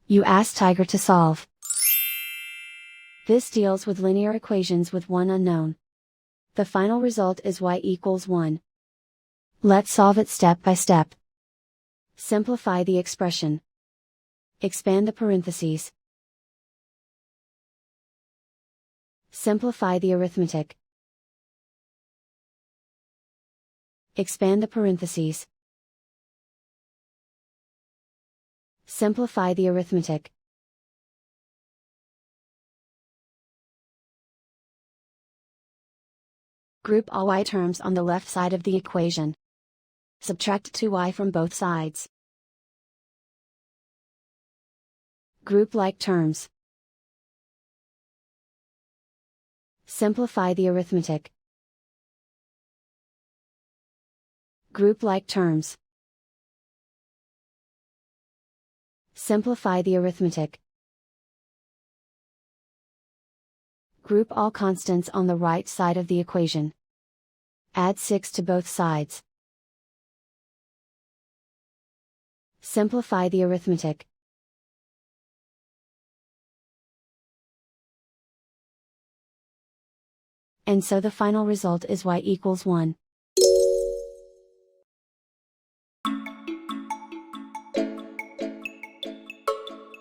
You ask Tiger to solve. This deals with linear equations with one unknown. The final result is y equals 1. Let's solve it step by step. Simplify the expression. Expand the parentheses. Simplify the arithmetic. Expand the parentheses. Simplify the arithmetic. Group all y terms on the left side of the equation. Subtract 2y from both sides. Group like terms. Simplify the arithmetic. Group like terms. Simplify the arithmetic. Group all constants on the right side of the equation. Add 6 to both sides. Simplify the arithmetic. And so the final result is y equals 1.